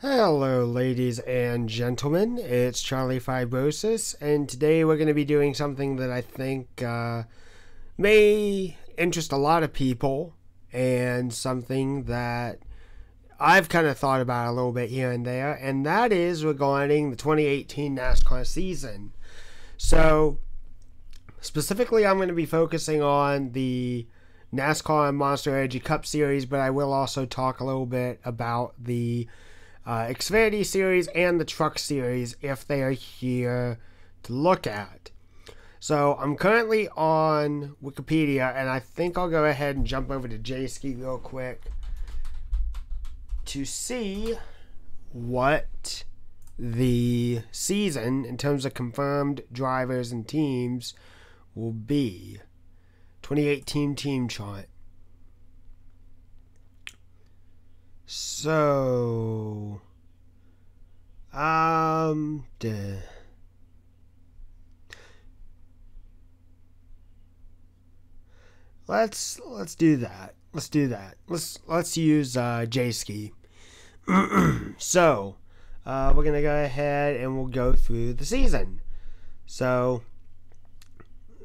Hello, ladies and gentlemen. It's Charlie Fibrosis, and today we're going to be doing something that I think may interest a lot of people, and something that I've kind of thought about a little bit here and there, and that is regarding the 2018 NASCAR season. So, specifically, I'm going to be focusing on the NASCAR and Monster Energy Cup Series, but I will also talk a little bit about the Xfinity Series and the Truck Series if they are here to look at. So I'm currently on Wikipedia, and I think I'll go ahead and jump over to JSki real quick to see what the season in terms of confirmed drivers and teams will be. 2018 team chart. So, let's do that. Let's use JSki. So, we're gonna go ahead and we'll go through the season. So,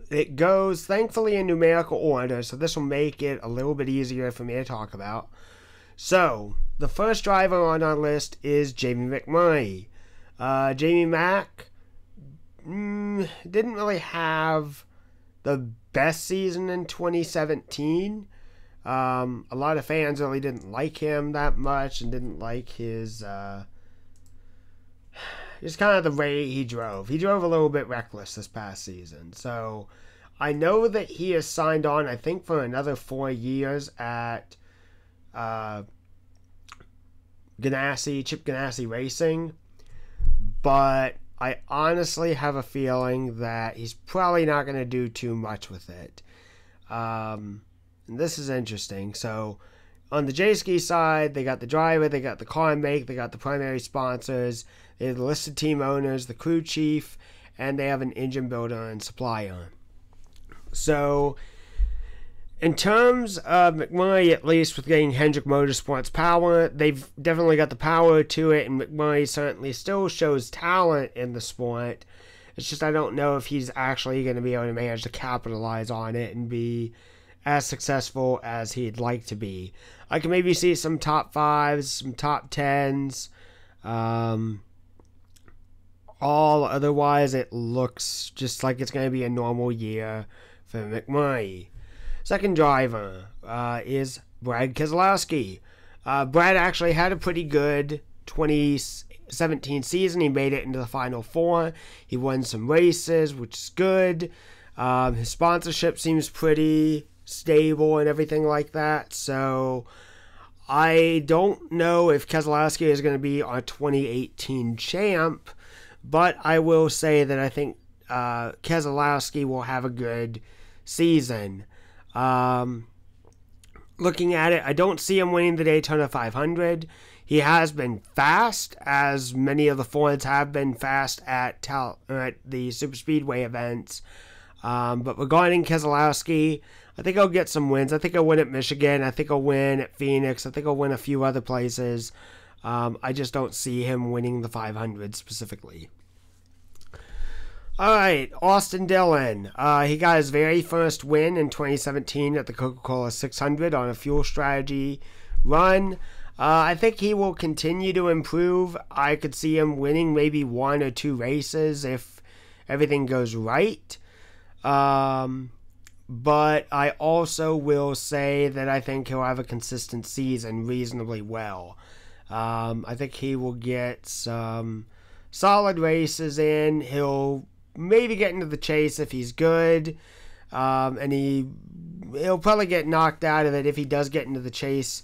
it goes thankfully in numerical order, so this will make it a little bit easier for me to talk about. So, the first driver on our list is Jamie McMurray. Jamie Mac didn't really have the best season in 2017. A lot of fans really didn't like him that much and didn't like his just kind of the way he drove. He drove a little bit reckless this past season. So, I know that he has signed on, I think, for another 4 years at Chip Ganassi Racing, but I honestly have a feeling that he's probably not going to do too much with it. And this is interesting. So, on the J-Ski side, they got the driver, they got the car make, they got the primary sponsors, they have the listed team owners, the crew chief, and they have an engine builder and supplier. So, in terms of McMurray, at least with getting Hendrick Motorsports power, they've definitely got the power to it, and McMurray certainly still shows talent in the sport. It's just I don't know if he's actually going to be able to manage to capitalize on it and be as successful as he'd like to be. I can maybe see some top 5s, some top 10s. All otherwise, it looks just like it's going to be a normal year for McMurray. Second driver is Brad Keselowski. Brad actually had a pretty good 2017 season. He made it into the Final Four. He won some races, which is good. His sponsorship seems pretty stable and everything like that. So I don't know if Keselowski is going to be our 2018 champ, but I will say that I think Keselowski will have a good season. Looking at it, I don't see him winning the Daytona 500. He has been fast, as many of the Fords have been fast at the super speedway events. But regarding Keselowski, I think he'll get some wins. I think he'll win at Michigan. I think he'll win at Phoenix. I think he'll win a few other places. I just don't see him winning the 500 specifically. Alright, Austin Dillon. He got his very first win in 2017 at the Coca-Cola 600 on a fuel strategy run. I think he will continue to improve. I could see him winning maybe 1 or 2 races if everything goes right. But I also will say that I think he'll have a consistent season reasonably well. I think he will get some solid races in. He'll maybe get into the chase if he's good, and he'll probably get knocked out of it if he does get into the chase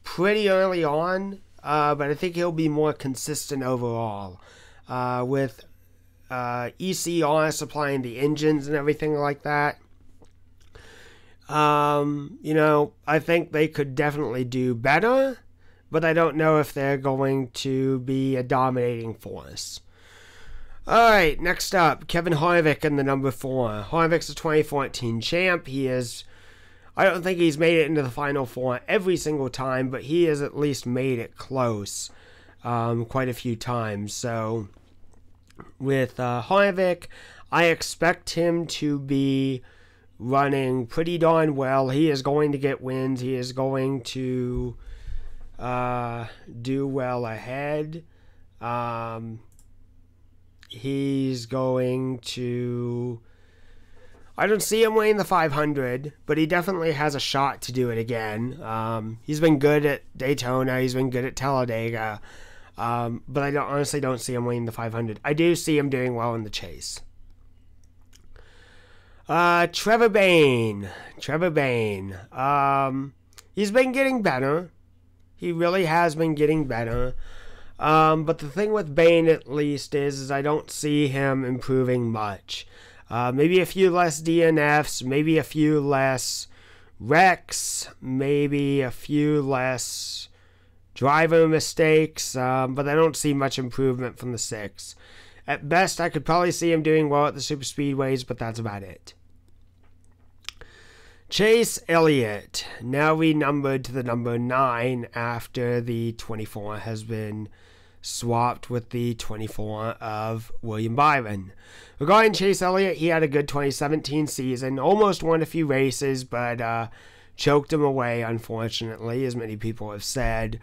pretty early on, but I think he'll be more consistent overall, with ECR supplying the engines and everything like that. I think they could definitely do better, but I don't know if they're going to be a dominating force. Alright, next up, Kevin Harvick in the number 4. Harvick's a 2014 champ. I don't think he's made it into the Final Four every single time, but he has at least made it close. quite a few times. So with Harvick, I expect him to be running pretty darn well. He is going to get wins. He is going to do well ahead. He's going to... I don't see him winning the 500, but he definitely has a shot to do it again. He's been good at Daytona. He's been good at Talladega. But I honestly don't see him winning the 500. I do see him doing well in the chase. Trevor Bayne. He's been getting better. He really has been getting better. But the thing with Bayne, at least, is I don't see him improving much. Maybe a few less DNFs, maybe a few less wrecks, maybe a few less driver mistakes, but I don't see much improvement from the 6. At best, I could probably see him doing well at the super speedways, but that's about it. Chase Elliott, now renumbered to the number 9 after the 24 has been swapped with the 24 of William Byron. Regarding Chase Elliott, he had a good 2017 season, almost won a few races, but choked him away, unfortunately, as many people have said.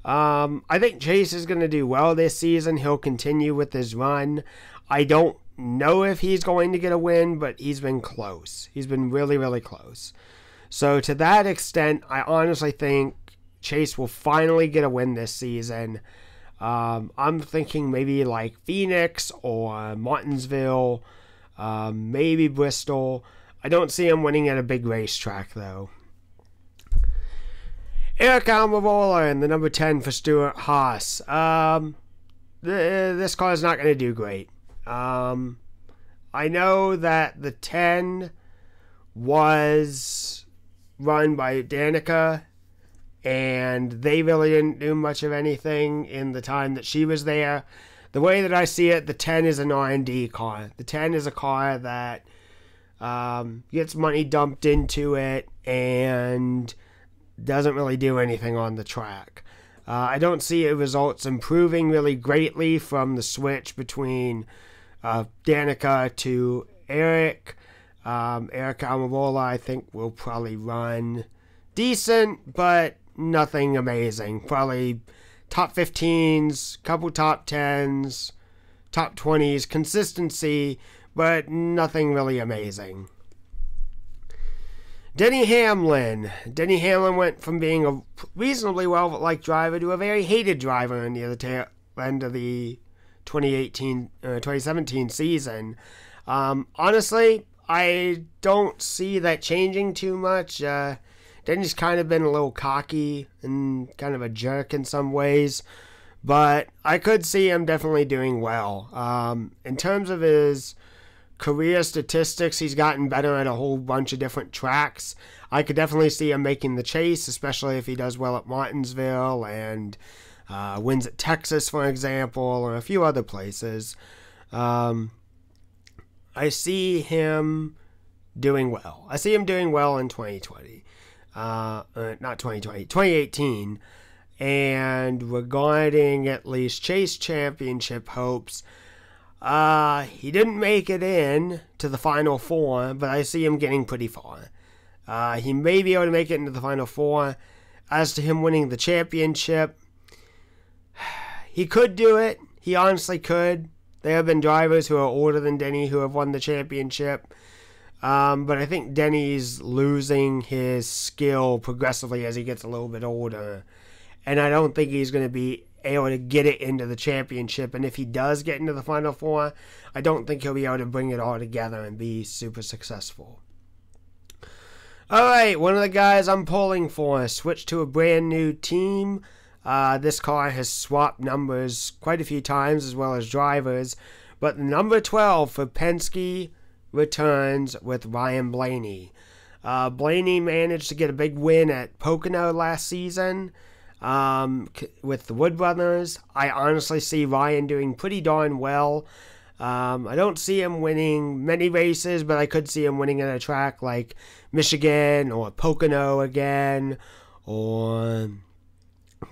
I think Chase is going to do well this season. He'll continue with his run. I don't know if he's going to get a win, but he's been close. He's been really, really close. So to that extent, I honestly think Chase will finally get a win this season. I'm thinking maybe like Phoenix or Martinsville, maybe Bristol. I don't see him winning at a big racetrack, though. Eric Almirola in the number 10 for Stuart Haas. This car is not going to do great. I know that the 10 was run by Danica, and they really didn't do much of anything in the time that she was there. The way that I see it, the 10 is an R&D car. The 10 is a car that gets money dumped into it and doesn't really do anything on the track. I don't see the results improving really greatly from the switch between Danica to Eric. Eric Almirola, I think, will probably run decent, but nothing amazing. Probably top 15s, couple top 10s, top 20s, consistency, but nothing really amazing. Denny Hamlin. Denny Hamlin went from being a reasonably well-liked driver to a very hated driver near the tail end of the 2017 season. Honestly, I don't see that changing too much. Denny's kind of been a little cocky and kind of a jerk in some ways, but I could see him definitely doing well. In terms of his career statistics, he's gotten better at a whole bunch of different tracks. I could definitely see him making the chase, especially if he does well at Martinsville and wins at Texas, for example, or a few other places. I see him doing well. I see him doing well in 2020. Not 2020, 2018. And regarding at least Chase Championship hopes, he didn't make it in to the Final Four, but I see him getting pretty far. He may be able to make it into the Final Four. As to him winning the championship, he could do it. He honestly could. There have been drivers who are older than Denny who have won the championship. But I think Denny's losing his skill progressively as he gets a little bit older. And I don't think he's going to be able to get it into the championship. And if he does get into the Final Four, I don't think he'll be able to bring it all together and be super successful. Alright, one of the guys I'm pulling for switched to a brand new team. This car has swapped numbers quite a few times as well as drivers. But the number 12 for Penske returns with Ryan Blaney. Blaney managed to get a big win at Pocono last season with the Wood Brothers. I honestly see Ryan doing pretty darn well. I don't see him winning many races, but I could see him winning at a track like Michigan or Pocono again, or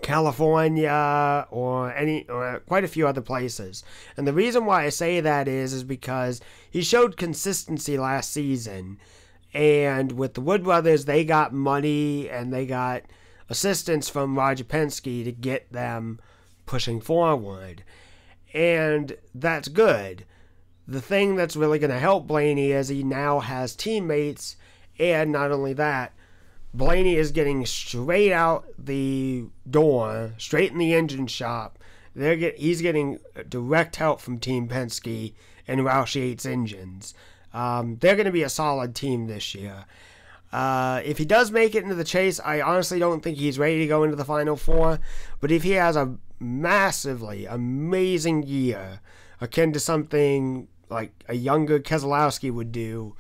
California or quite a few other places. And the reason why I say that is because he showed consistency last season. And with the Wood Brothers, they got money and they got assistance from Roger Penske to get them pushing forward. And that's good. The thing that's really going to help Blaney is he now has teammates, and not only that, Blaney is getting straight out the door, straight in the engine shop. He's getting direct help from Team Penske and Roush Yates engines. They're going to be a solid team this year. If he does make it into the chase, I honestly don't think he's ready to go into the Final Four. But if he has a massively amazing year, akin to something like a younger Keselowski would do,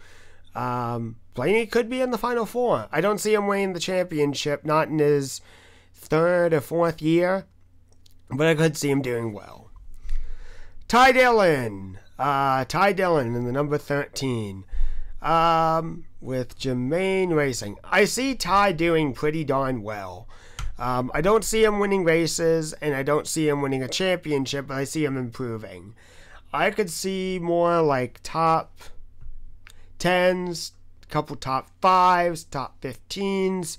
Blaney could be in the Final Four. I don't see him winning the championship, not in his third or fourth year, but I could see him doing well. Ty Dillon in the number 13, with Germain Racing. I see Ty doing pretty darn well. I don't see him winning races, and I don't see him winning a championship, but I see him improving. I could see more like top 10s, couple top 5s, top 15s.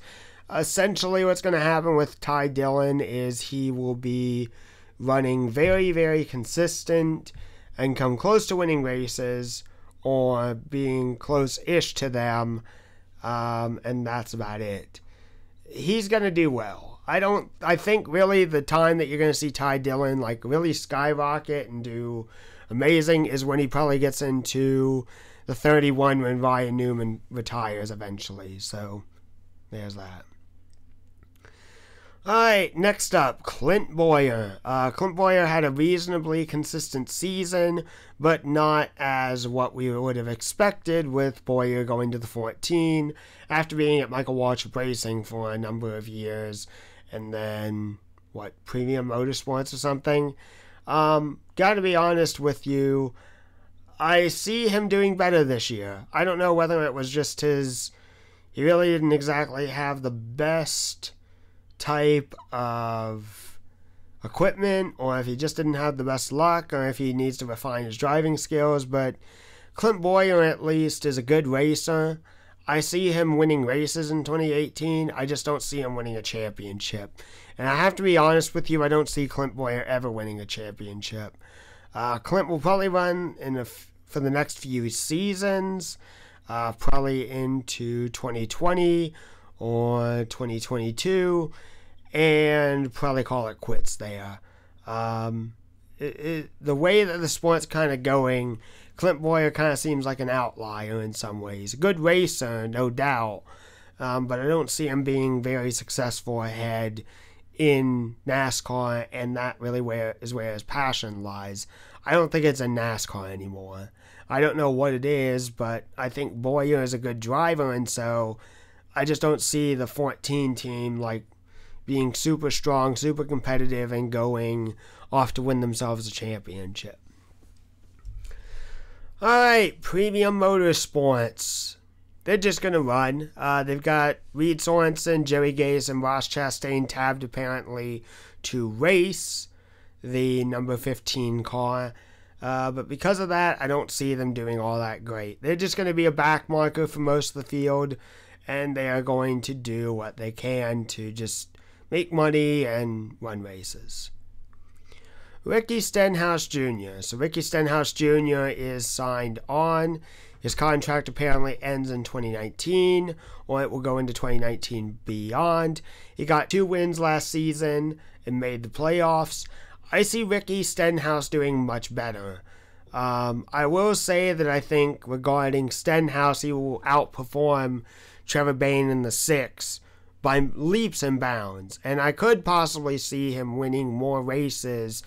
Essentially what's going to happen with Ty Dillon is he will be running very, very consistent and come close to winning races or being close-ish to them, and that's about it. He's going to do well. I think really the time that you're going to see Ty Dillon like really skyrocket and do amazing is when he probably gets into the 31 when Ryan Newman retires eventually. So there's that. All right, next up, Clint Bowyer. Clint Bowyer had a reasonably consistent season, but not as what we would have expected with Bowyer going to the 14 after being at Michael Waltrip Racing for a number of years, and then, Premium Motorsports or something. Gotta be honest with you, I see him doing better this year. I don't know whether it was just he really didn't exactly have the best type of equipment, or if he just didn't have the best luck, or if he needs to refine his driving skills, but Clint Bowyer at least is a good racer. I see him winning races in 2018. I just don't see him winning a championship. And I have to be honest with you, I don't see Clint Bowyer ever winning a championship. Clint will probably run for the next few seasons, probably into 2020 or 2022, and probably call it quits there. The way that the sport's kind of going, Clint Bowyer kind of seems like an outlier in some ways. A good racer, no doubt, but I don't see him being very successful ahead in NASCAR, and that really is where his passion lies. I don't think it's in NASCAR anymore. I don't know what it is, but I think Bowyer is a good driver, and so I just don't see the 14 team being super strong, super competitive, and going off to win themselves a championship. Alright, Premium Motorsports. They're just going to run. They've got Reed Sorensen, Jerry Gase, and Ross Chastain tabbed apparently to race the number 15 car. But because of that, I don't see them doing all that great. They're just going to be a back marker for most of the field, and they are going to do what they can to just make money and run races. Ricky Stenhouse Jr. So Ricky Stenhouse Jr. is signed on. His contract apparently ends in 2019, or it will go into 2019 beyond. He got 2 wins last season and made the playoffs. I see Ricky Stenhouse doing much better. I will say that I think regarding Stenhouse, he will outperform Trevor Bayne in the 6 by leaps and bounds. And I could possibly see him winning more races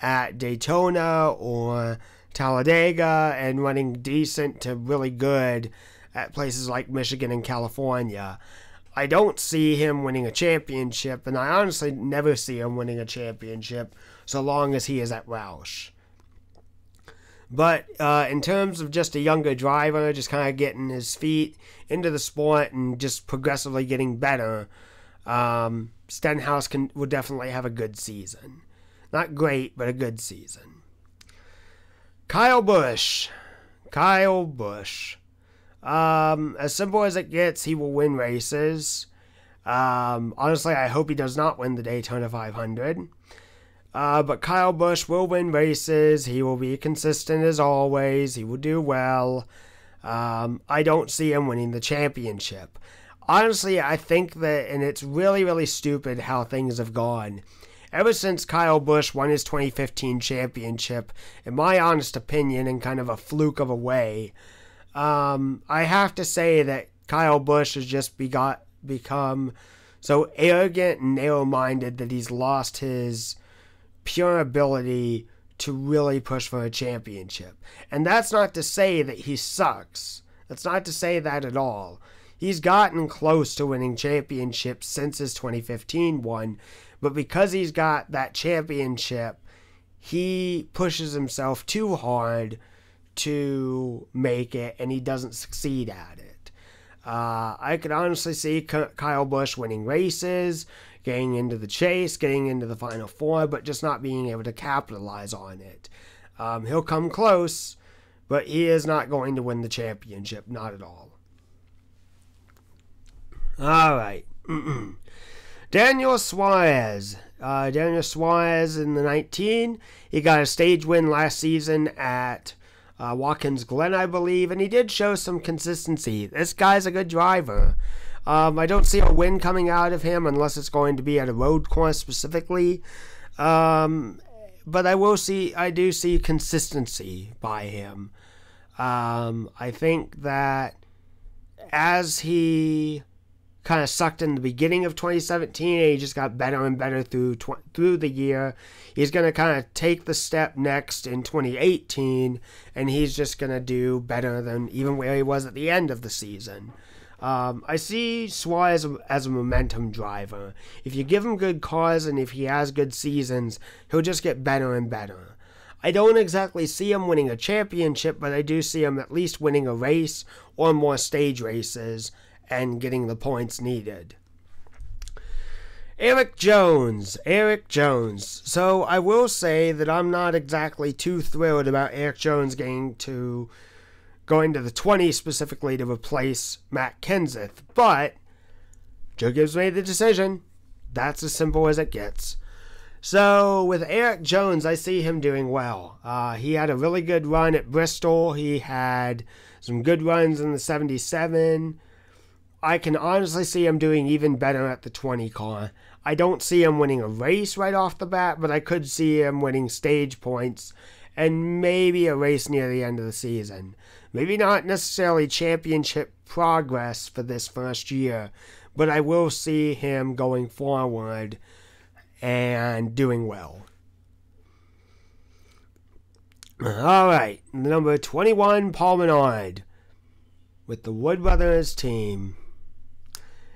at Daytona or Talladega and running decent to really good at places like Michigan and California. I don't see him winning a championship, and I honestly never see him winning a championship so long as he is at Roush. But in terms of just a younger driver, just kind of getting his feet into the sport and just progressively getting better, Stenhouse will definitely have a good season. Not great, but a good season. Kyle Busch. As simple as it gets, he will win races. Honestly, I hope he does not win the Daytona 500. But Kyle Busch will win races. He will be consistent as always. He will do well. I don't see him winning the championship. Honestly, I think that, and it's really, really stupid how things have gone. Ever since Kyle Busch won his 2015 championship, in my honest opinion, in kind of a fluke of a way, I have to say that Kyle Busch has just become so arrogant and narrow-minded that he's lost his pure ability to really push for a championship. And that's not to say that he sucks. That's not to say that at all. He's gotten close to winning championships since his 2015 one, but because he's got that championship, he pushes himself too hard to make it, and he doesn't succeed at it. I could honestly see Kyle Busch winning races, getting into the chase, getting into the Final Four, but just not being able to capitalize on it. He'll come close, but he is not going to win the championship, not at all. All right. Daniel Suarez. Daniel Suarez in the 19. He got a stage win last season at Watkins Glen, I believe, and he did show some consistency. This guy's a good driver. I don't see a win coming out of him unless it's going to be at a road course specifically. But I do see consistency by him. I think that as he kind of sucked in the beginning of 2017, and he just got better and better through the year, he's going to kind of take the step next in 2018, and he's just going to do better than even where he was at the end of the season. I see Suarez as a momentum driver. If you give him good cars and if he has good seasons, he'll just get better and better. I don't exactly see him winning a championship, but I do see him at least winning a race or more stage races and getting the points needed. Eric Jones. So I will say that I'm not exactly too thrilled about Eric Jones going to the 20 specifically to replace Matt Kenseth, but Joe Gibbs made the decision. That's as simple as it gets. So with Eric Jones, I see him doing well. He had a really good run at Bristol. He had some good runs in the 77. I can honestly see him doing even better at the 20 car. I don't see him winning a race right off the bat, but I could see him winning stage points and maybe a race near the end of the season. Maybe not necessarily championship progress for this first year, but I will see him going forward and doing well. All right, number 21, Paul Menard with the Wood Brothers team.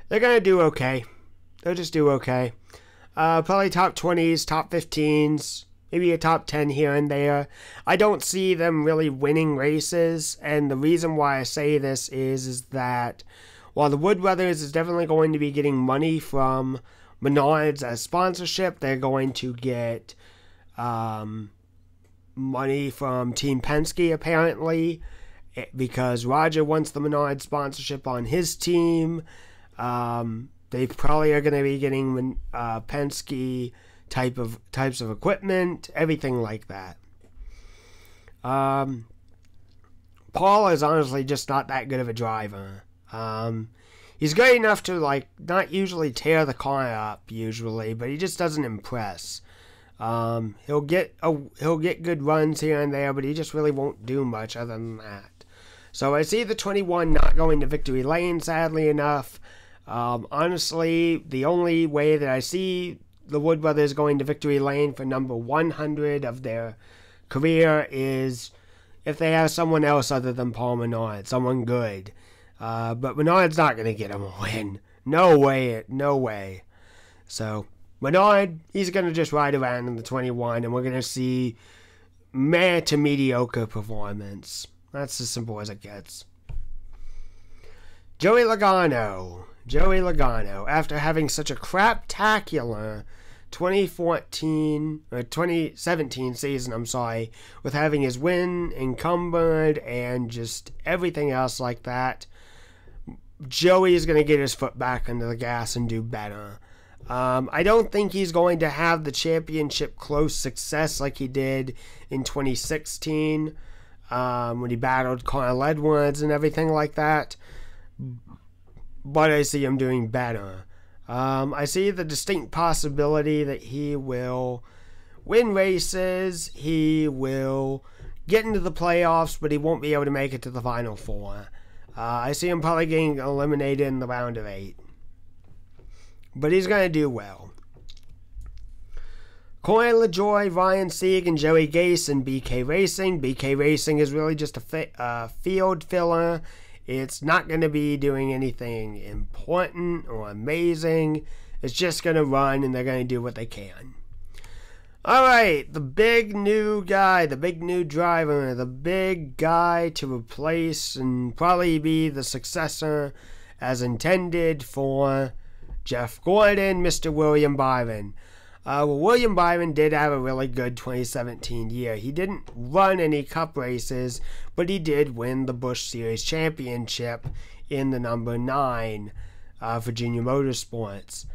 They're going to do okay. They'll just do okay. Probably top 20s, top 15s, maybe a top 10 here and there. I don't see them really winning races, and the reason why I say this is that while the Wood Brothers is definitely going to be getting money from Menards as sponsorship, they're going to get money from Team Penske apparently, because Roger wants the Menards sponsorship on his team. They probably are going to be getting Penske types of equipment, everything like that. Paul is honestly just not that good of a driver. He's good enough to not usually tear the car up usually, but he just doesn't impress. He'll get good runs here and there, but he just really won't do much other than that. So I see the 21 not going to victory lane, sadly enough. Honestly, the only way that I see the Wood Brothers going to victory lane for number 100 of their career is if they have someone else other than Paul Menard, someone good. But Menard's not going to get him a win. No way. So, Menard, he's going to just ride around in the 21, and we're going to see meh to mediocre performance. That's as simple as it gets. Joey Logano. Joey Logano, after having such a craptacular 2017 season, with having his win encumbered and just everything else like that, Joey is going to get his foot back under the gas and do better. I don't think he's going to have the championship close success like he did in 2016 when he battled Carl Edwards and everything like that. But I see him doing better. I see the distinct possibility that he will win races, he will get into the playoffs, but he won't be able to make it to the Final Four. I see him probably getting eliminated in the round of 8. But he's going to do well. Corey LaJoie, Ryan Sieg, and Joey Gase in BK Racing. BK Racing is really just a field filler. It's not going to be doing anything important or amazing. It's just going to run, and they're going to do what they can. Alright, the big new guy, the big new driver, the big guy to replace and probably be the successor as intended for Jeff Gordon, Mr. William Byron. William Byron did have a really good 2017 year. He didn't run any cup races, but he did win the Busch Series Championship in the number 9 Virginia Motorsports.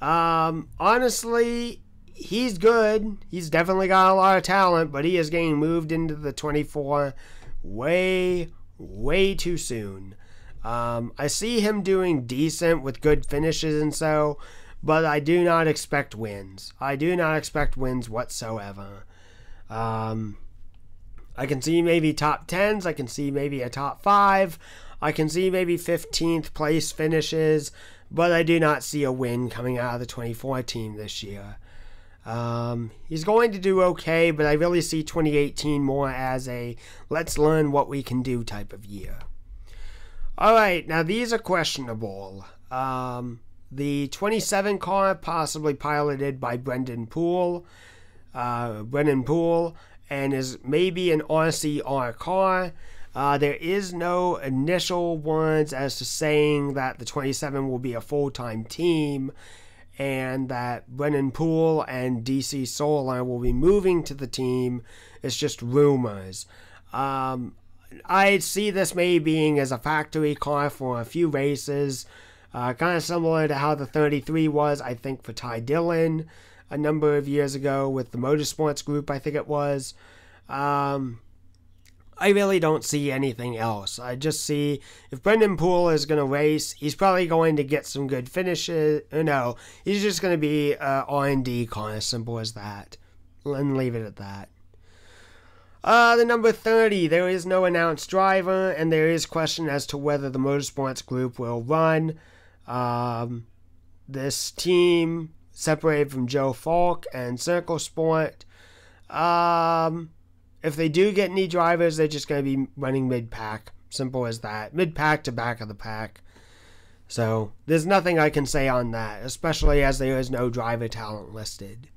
Honestly, he's good. He's definitely got a lot of talent, but he is getting moved into the 24 way too soon. I see him doing decent with good finishes and so, but I do not expect wins. I do not expect wins whatsoever. I can see maybe top 10s. I can see maybe a top 5. I can see maybe 15th place finishes, but I do not see a win coming out of the 24 team this year. He's going to do okay, but I really see 2018 more as a let's learn what we can do type of year. Alright, now these are questionable. The 27 car, possibly piloted by Brendan Poole, and is maybe an RCR car. There is no initial words as to saying that the 27 will be a full-time team, and that Brendan Poole and DC Solar will be moving to the team. It's just rumors. I see this maybe being as a factory car for a few races, kind of similar to how the 33 was, I think, for Ty Dillon a number of years ago with the Motorsports Group, I think it was. I really don't see anything else. I just see if Brendan Poole is going to race, he's probably going to get some good finishes. No, he's just going to be an R&D car, as simple as that. And leave it at that. The number 30, there is no announced driver, and there is question as to whether the Motorsports Group will run. This team separated from Joe Falk and Circle Sport. If they do get any drivers, they're just going to be running mid-pack. Simple as that. Mid-pack to back of the pack. So, there's nothing I can say on that, especially as there is no driver talent listed.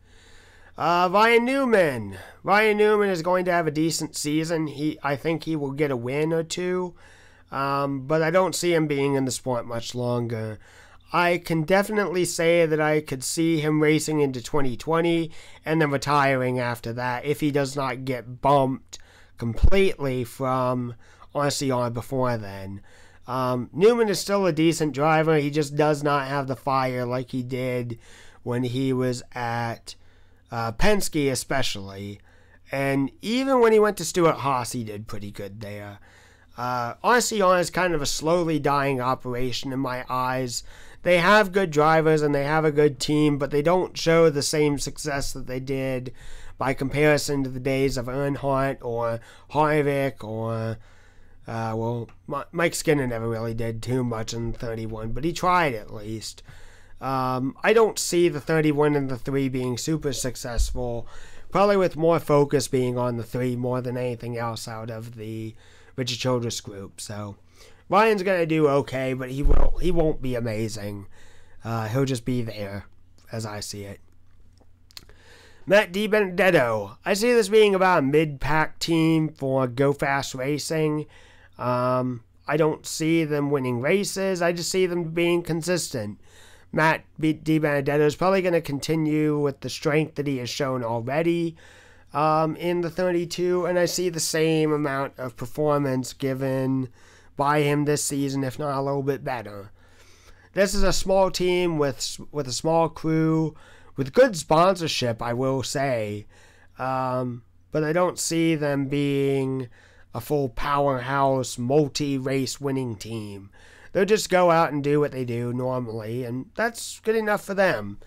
Ryan Newman. Ryan Newman is going to have a decent season. I think he will get a win or two. But I don't see him being in the sport much longer. I can definitely say that I could see him racing into 2020 and then retiring after that if he does not get bumped completely from RCR before then. Newman is still a decent driver. He just does not have the fire like he did when he was at Penske especially. And even when he went to Stewart-Haas, he did pretty good there. RCR is kind of a slowly dying operation in my eyes. They have good drivers and they have a good team, but they don't show the same success that they did by comparison to the days of Earnhardt or Harvick or, Mike Skinner never really did too much in 31, but he tried at least. I don't see the 31 and the 3 being super successful, probably with more focus being on the 3 more than anything else out of the Richard Childress group. So Ryan's going to do okay, but he won't be amazing. He'll just be there, as I see it. Matt DiBenedetto. I see this being about a mid-pack team for Go Fast Racing. I I don't see them winning races. I just see them being consistent. Matt DiBenedetto is probably going to continue with the strength that he has shown already in the 32, and I see the same amount of performance given by him this season, if not a little bit better. This is a small team with a small crew, with good sponsorship, I will say, but I don't see them being a full powerhouse, multi-race winning team. They'll just go out and do what they do normally, and that's good enough for them.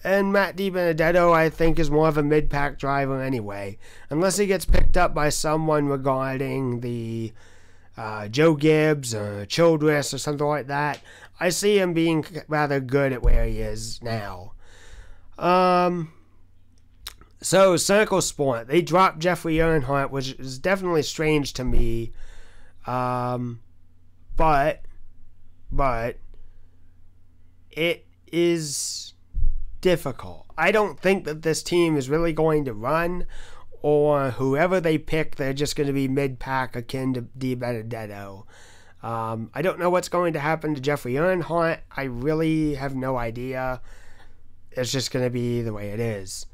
And Matt DiBenedetto, I think, is more of a mid-pack driver anyway. Unless he gets picked up by someone regarding the Joe Gibbs or Childress or something like that, I see him being rather good at where he is now. So, Circle Sport, they dropped Jeffrey Earnhardt, which is definitely strange to me. But it is difficult. I don't think that this team is really going to run, or whoever they pick, they're just going to be mid-pack akin to DiBenedetto. I don't know what's going to happen to Jeffrey Earnhardt. I really have no idea. It's just going to be the way it is.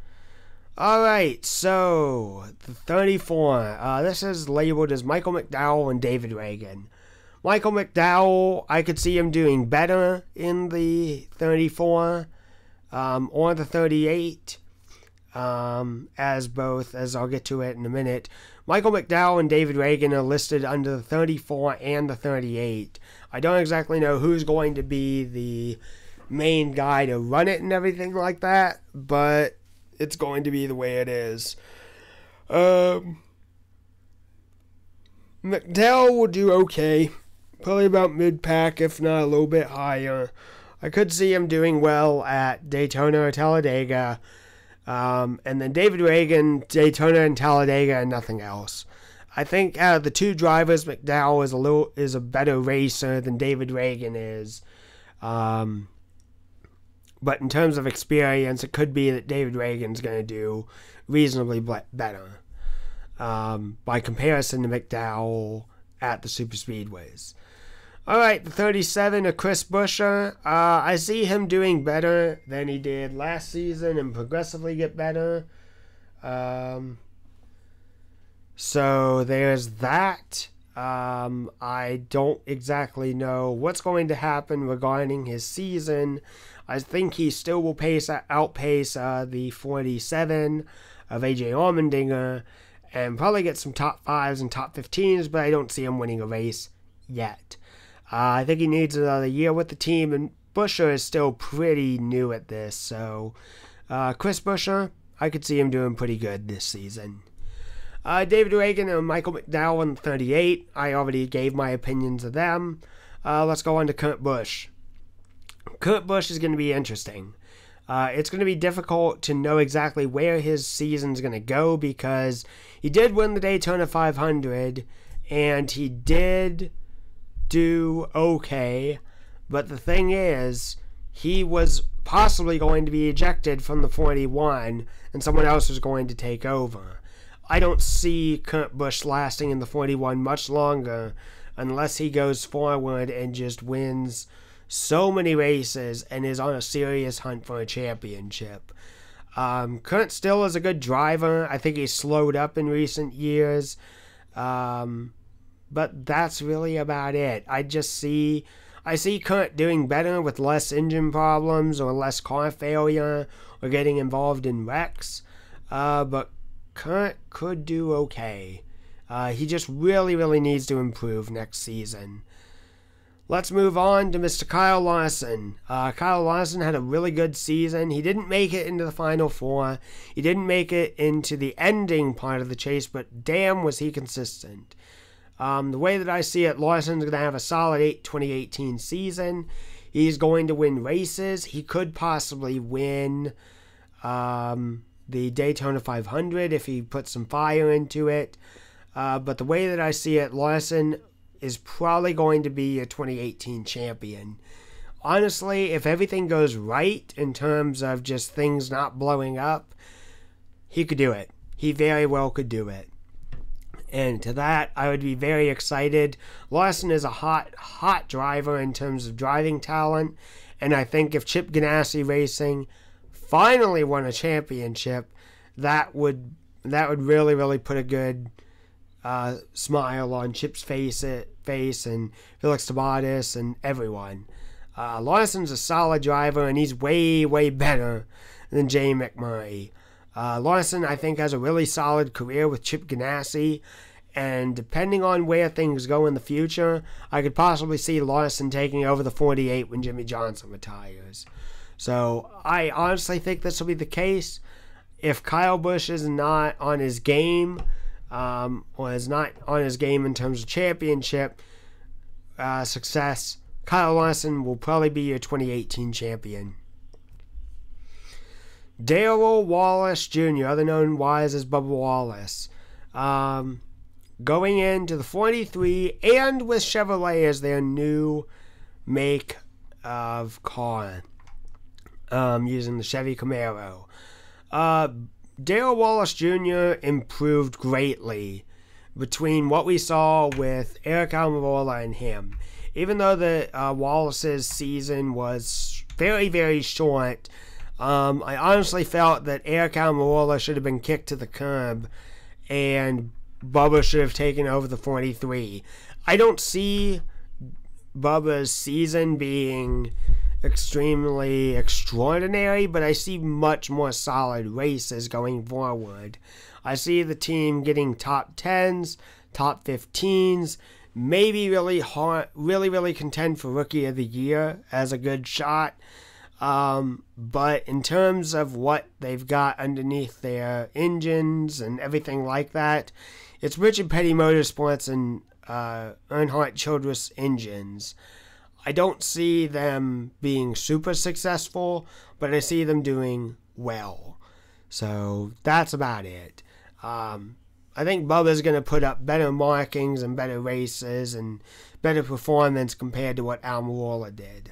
Alright, so the 34. This is labeled as Michael McDowell and David Reagan. Michael McDowell, I could see him doing better in the 34 or the 38, as I'll get to it in a minute. Michael McDowell and David Reagan are listed under the 34 and the 38. I don't exactly know who's going to be the main guy to run it and everything like that, but it's going to be the way it is. McDowell will do okay. Probably about mid-pack, if not a little bit higher. I could see him doing well at Daytona or Talladega. And then David Reagan, Daytona and Talladega, and nothing else. I think out of the two drivers, McDowell is a better racer than David Reagan is. But in terms of experience, it could be that David Reagan's going to do reasonably better by comparison to McDowell at the super speedways. Alright, the 37 of Chris Buescher. I see him doing better than he did last season and progressively get better. So there's that. I don't exactly know what's going to happen regarding his season. I think he still will outpace the 47 of AJ Allmendinger and probably get some top 5s and top 15s, but I don't see him winning a race yet. I think he needs another year with the team, and Buescher is still pretty new at this, so Chris Buescher, I could see him doing pretty good this season. David Reagan and Michael McDowell in 38, I already gave my opinions of them. Let's go on to Kurt Busch. Kurt Busch is going to be interesting. It's going to be difficult to know exactly where his season's going to go because he did win the Daytona 500, and he did do okay, but the thing is, he was possibly going to be ejected from the 41 and someone else was going to take over. I don't see Kurt Busch lasting in the 41 much longer unless he goes forward and just wins so many races and is on a serious hunt for a championship. Kurt still is a good driver. I think he's slowed up in recent years. But that's really about it. I see Kurt doing better with less engine problems or less car failure or getting involved in wrecks. But Kurt could do okay. He just really, really needs to improve next season. Let's move on to Mr. Kyle Larson. Kyle Larson had a really good season. He didn't make it into the Final Four. He didn't make it into the ending part of the chase, but damn was he consistent. The way that I see it, Larson's going to have a solid 2018 season. He's going to win races. He could possibly win the Daytona 500 if he puts some fire into it. But the way that I see it, Larson is probably going to be a 2018 champion. Honestly, if everything goes right in terms of just things not blowing up, he could do it. He very well could do it. And to that, I would be very excited. Larson is a hot driver in terms of driving talent. And I think if Chip Ganassi Racing finally won a championship, that would really, really put a good smile on Chip's face and Felix Tabatis and everyone. Larson's a solid driver, and he's way, way better than Jay McMurray. Larson, I think, has a really solid career with Chip Ganassi, and depending on where things go in the future, I could possibly see Larson taking over the 48 when Jimmy Johnson retires. So I honestly think this will be the case. If Kyle Busch is not on his game, or is not on his game in terms of championship success, Kyle Larson will probably be your 2018 champion. Darrell Wallace Jr., other known wise as Bubba Wallace, going into the 43 and with Chevrolet as their new make of car, using the Chevy Camaro. Darrell Wallace Jr. improved greatly between what we saw with Eric Almirola and him. Even though the Wallace's season was very, very short, I honestly felt that Eric Almirola should have been kicked to the curb and Bubba should have taken over the 43. I don't see Bubba's season being extremely extraordinary, but I see much more solid races going forward. I see the team getting top 10s, top 15s, maybe really contend for Rookie of the Year as a good shot. But in terms of what they've got underneath their engines and everything like that, it's Richard Petty Motorsports and Earnhardt Childress engines. I don't see them being super successful, but I see them doing well. So that's about it. I think Bubba's going to put up better markings and better races and better performance compared to what Almirola did.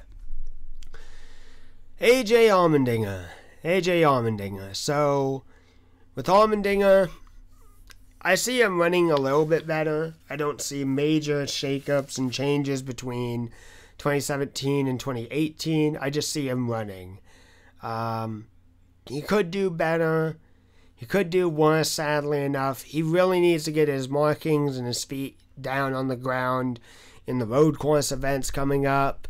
AJ Allmendinger. So, with Allmendinger, I see him running a little bit better. I don't see major shakeups and changes between 2017 and 2018. I just see him running. He could do better. He could do worse, sadly enough. He really needs to get his markings and his feet down on the ground in the road course events coming up.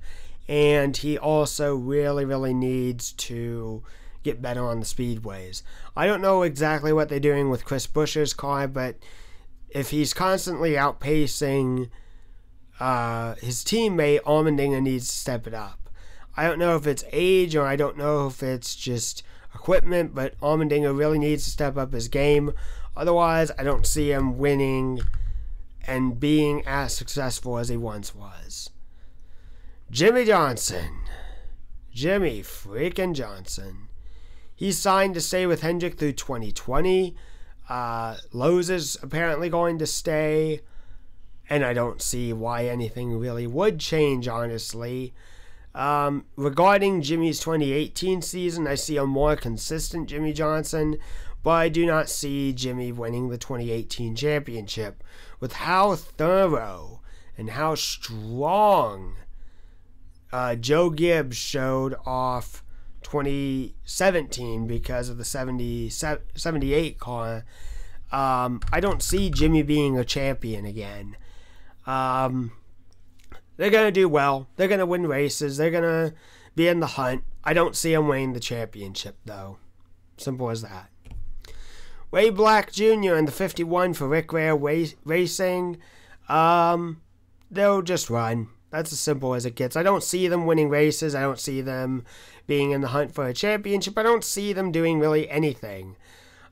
And he also really, really needs to get better on the speedways. I don't know exactly what they're doing with Chris Buescher's car, but if he's constantly outpacing his teammate, Allmendinger needs to step it up. I don't know if it's age or I don't know if it's just equipment, but Allmendinger really needs to step up his game. Otherwise, I don't see him winning and being as successful as he once was. Jimmy Johnson. Jimmy freaking Johnson. He's signed to stay with Hendrick through 2020. Lowe's is apparently going to stay. And I don't see why anything really would change, honestly. Regarding Jimmy's 2018 season, I see a more consistent Jimmy Johnson, but I do not see Jimmy winning the 2018 championship. With how thorough and how strong Joe Gibbs showed off 2017 because of the 78 car, I don't see Jimmy being a champion again. They're going to do well. They're going to win races. They're going to be in the hunt. I don't see them winning the championship, though. Simple as that. Ray Black Jr. in the 51 for Rick Ware Racing. They'll just run. That's as simple as it gets. I don't see them winning races. I don't see them being in the hunt for a championship. I don't see them doing really anything.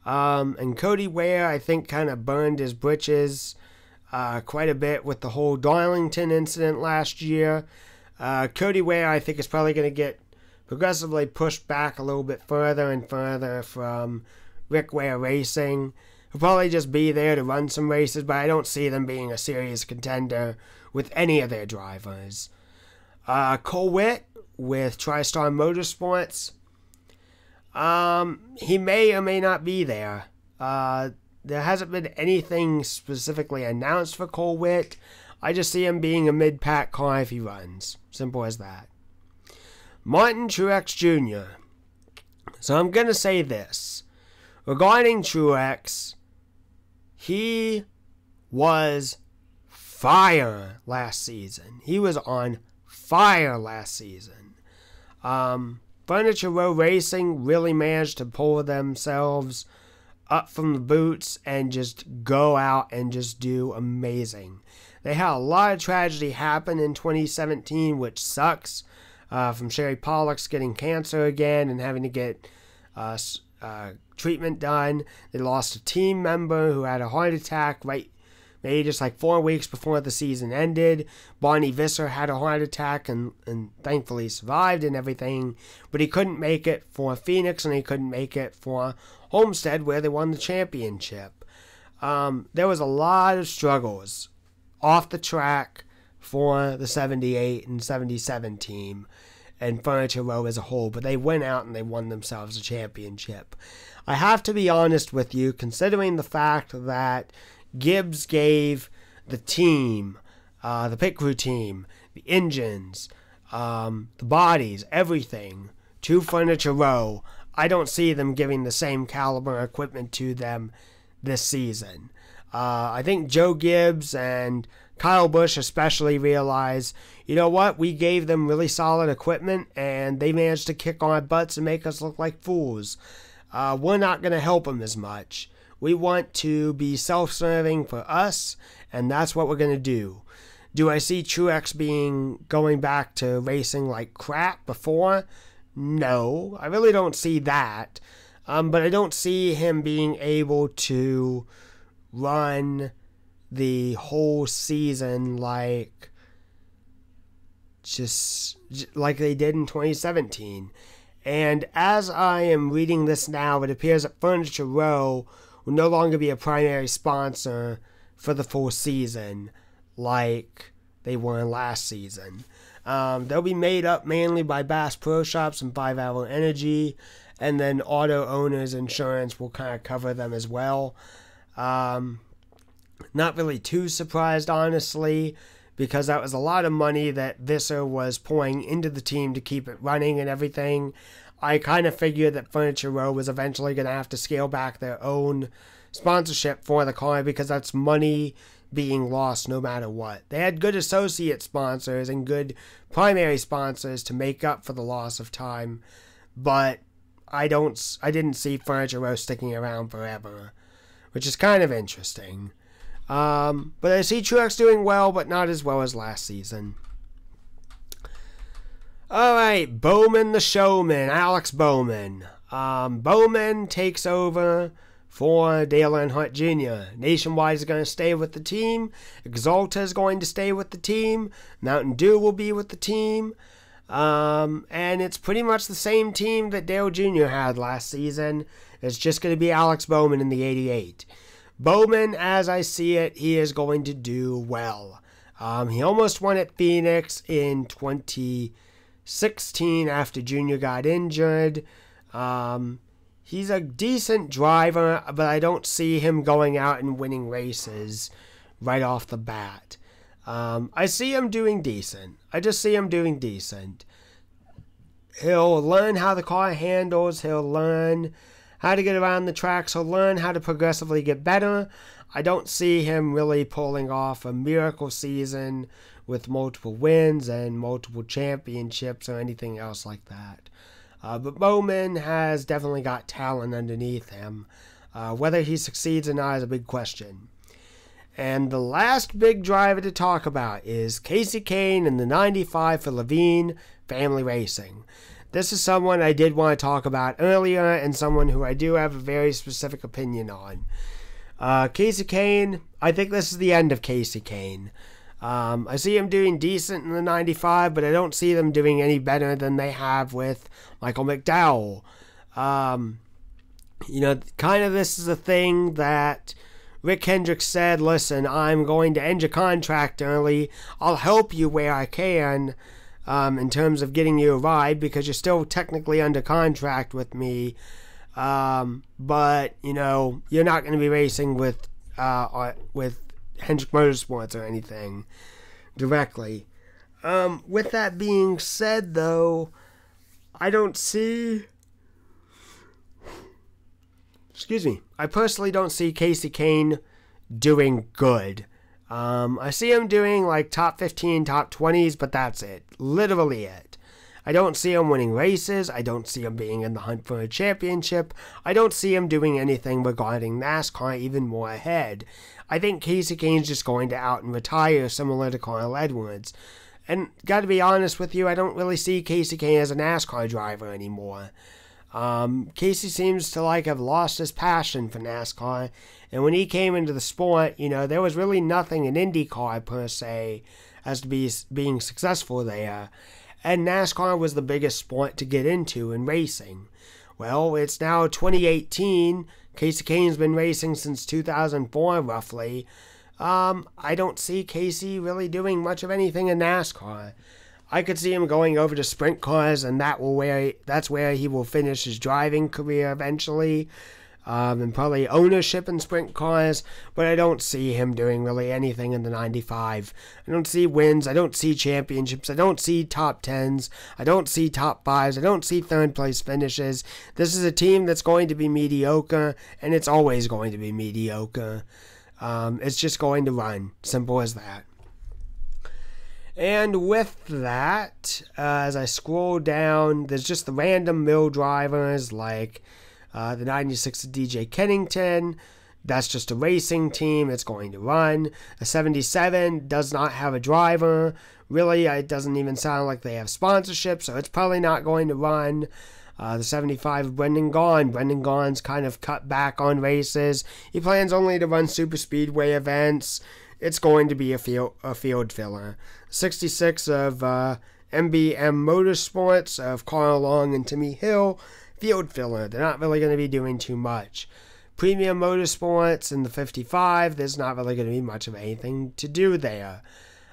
And Cody Ware, I think, kind of burned his britches quite a bit with the whole Darlington incident last year. Cody Ware, I think, is probably going to get progressively pushed back a little bit further and further from Rick Ware Racing. He'll probably just be there to run some races, but I don't see them being a serious contender with any of their drivers. Cole Witt with TriStar Motorsports. He may or may not be there. there hasn't been anything specifically announced for Cole Witt. I just see him being a mid-pack car if he runs. Simple as that. Martin Truex Jr. So I'm going to say this. Regarding Truex, he was fire last season. He was on fire last season. Furniture Row Racing really managed to pull themselves up from the boots and just go out and just do amazing. They had a lot of tragedy happen in 2017, which sucks. From Sherry Pollock's getting cancer again and having to get treatment done. They lost a team member who had a heart attack maybe just like 4 weeks before the season ended. Barney Visser had a heart attack and thankfully survived and everything, but he couldn't make it for Phoenix and he couldn't make it for Homestead where they won the championship. There was a lot of struggles off the track for the 78 and 77 team and Furniture Row as a whole, but they went out and they won themselves a championship. I have to be honest with you, considering the fact that Gibbs gave the team, the pit crew team, the engines, the bodies, everything to Furniture Row, I don't see them giving the same caliber equipment to them this season. I think Joe Gibbs and Kyle Busch especially realize, you know what, we gave them really solid equipment and they managed to kick our butts and make us look like fools. We're not going to help them as much. We want to be self-serving for us, and that's what we're going to do. Do I see Truex going back to racing like crap before? No, I really don't see that. But I don't see him being able to run the whole season like they did in 2017. And as I am reading this now, it appears that Furniture Row will no longer be a primary sponsor for the full season like they were last season. They'll be made up mainly by Bass Pro Shops and 5 Hour Energy, and then Auto Owners Insurance will kind of cover them as well. Not really too surprised, honestly, because that was a lot of money that Visser was pouring into the team to keep it running and everything. I kind of figured that Furniture Row was eventually going to have to scale back their own sponsorship for the car because that's money being lost no matter what. They had good associate sponsors and good primary sponsors to make up for the loss of time, but I didn't see Furniture Row sticking around forever, which is kind of interesting. But I see Truex doing well, but not as well as last season. Alright, Bowman the Showman, Alex Bowman. Bowman takes over for Dale Earnhardt Jr. Nationwide is going to stay with the team. Exalta is going to stay with the team. Mountain Dew will be with the team. And it's pretty much the same team that Dale Jr. had last season. It's just going to be Alex Bowman in the 88. Bowman, as I see it, he is going to do well. He almost won at Phoenix in 2016 after Junior got injured. He's a decent driver, but I don't see him going out and winning races right off the bat. I see him doing decent. I just see him doing decent. He'll learn how the car handles. He'll learn how to get around the tracks. He'll learn how to progressively get better. I don't see him really pulling off a miracle season with multiple wins and multiple championships or anything else like that. But Bowman has definitely got talent underneath him. Whether he succeeds or not is a big question. And the last big driver to talk about is Casey Kane in the 95 for Levine Family Racing. This is someone I did want to talk about earlier and someone who I do have a very specific opinion on. Casey Kane, I think this is the end of Casey Kane. I see him doing decent in the 95, but I don't see them doing any better than they have with Michael McDowell. Kind of this is a thing that Rick Hendricks said, listen, I'm going to end your contract early. I'll help you where I can in terms of getting you a ride because you're still technically under contract with me. But, you know, you're not going to be racing with Hendrick Motorsports or anything directly. With that being said, though, I personally don't see Kasey Kahne doing good. I see him doing like top 15, top 20s, but that's it. Literally it. I don't see him winning races. I don't see him being in the hunt for a championship. I don't see him doing anything regarding NASCAR even more ahead. I think Kasey Kahne's just going to out and retire, similar to Carl Edwards. And gotta be honest with you, I don't really see Kasey Kahne as a NASCAR driver anymore. Kasey seems to have lost his passion for NASCAR, and when he came into the sport, you know, there was really nothing in IndyCar per se as to being successful there, and NASCAR was the biggest sport to get into in racing. Well, it's now 2018. Kasey Kahne's been racing since 2004, roughly. I don't see Kasey really doing much of anything in NASCAR. I could see him going over to sprint cars, and that's where he will finish his driving career eventually, and probably ownership in sprint cars, but I don't see him doing really anything in the 95. I don't see wins, I don't see championships, I don't see top 10s, I don't see top 5s, I don't see third place finishes. This is a team that's going to be mediocre, and it's always going to be mediocre. It's just going to run, simple as that. And with that, as I scroll down, there's just the random mill drivers like the 96 DJ Kennington. That's just a racing team. It's going to run. A 77 does not have a driver. Really, it doesn't even sound like they have sponsorship, so it's probably not going to run. The 75 of Brendan Gaughan. Brendan Gaughan's kind of cut back on races. He plans only to run super speedway events. It's going to be a field filler. 66 of MBM Motorsports of Carl Long and Timmy Hill, field filler. They're not really going to be doing too much. Premium Motorsports in the 55, there's not really going to be much of anything to do there.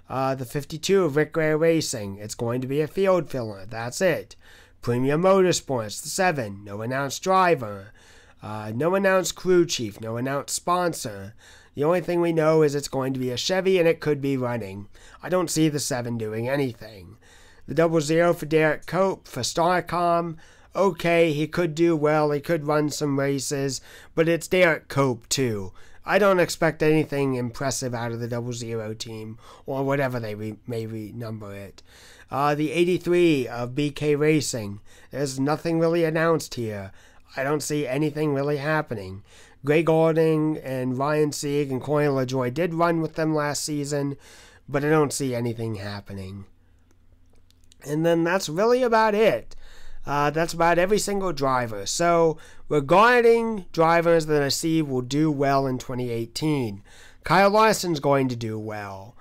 The 52 of Rick Gray Racing, it's going to be a field filler. That's it. Premium Motorsports, the 7, no announced driver. No announced crew chief, no announced sponsor. The only thing we know is it's going to be a Chevy and it could be running. I don't see the 7 doing anything. The 00 for Derek Cope for Starcom. Okay, he could do well, he could run some races, but it's Derek Cope too. I don't expect anything impressive out of the 00 team, or whatever they may renumber it. The 83 of BK Racing. There's nothing really announced here. I don't see anything really happening. Greg Gording and Ryan Sieg and Corey LaJoie did run with them last season, but I don't see anything happening. And then that's really about it. That's about every single driver. So regarding drivers that I see will do well in 2018, Kyle Larson's going to do well.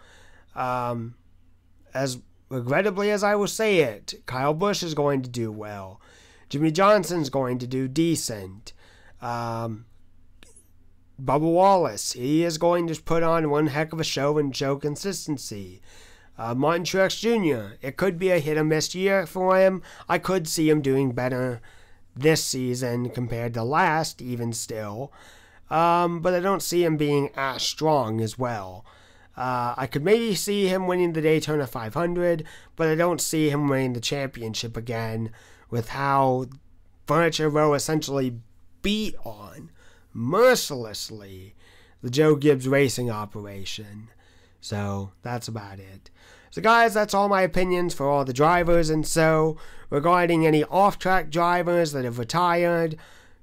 As regrettably as I will say it, Kyle Busch is going to do well. Jimmy Johnson's going to do decent. Bubba Wallace, he is going to put on one heck of a show and show consistency. Martin Truex Jr., it could be a hit or miss year for him. I could see him doing better this season compared to last, even still. But I don't see him being as strong as well. I could maybe see him winning the Daytona 500, but I don't see him winning the championship again with how Furniture Row essentially beat on mercilessly the Joe Gibbs Racing operation. So that's about it. So guys, that's all my opinions for all the drivers. And so regarding any off-track drivers that have retired,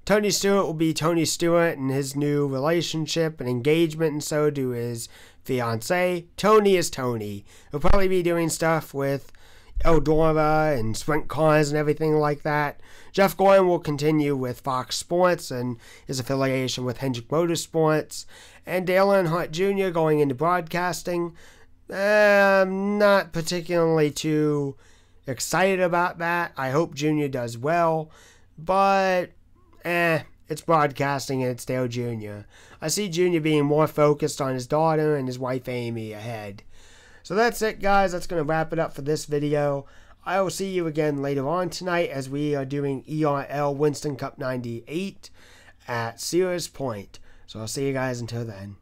Tony Stewart will be Tony Stewart and his new relationship and engagement, and so to his fiancée. Tony is Tony. He'll probably be doing stuff with Eldora and sprint cars and everything like that. Jeff Gordon will continue with Fox Sports and his affiliation with Hendrick Motorsports. And Dale Earnhardt Jr. going into broadcasting. I'm not particularly too excited about that. I hope Jr. does well. But, it's broadcasting and it's Dale Jr. I see Jr. being more focused on his daughter and his wife Amy ahead. So that's it, guys. That's going to wrap it up for this video. I will see you again later on tonight as we are doing ERL Winston Cup 98 at Sears Point. So I'll see you guys until then.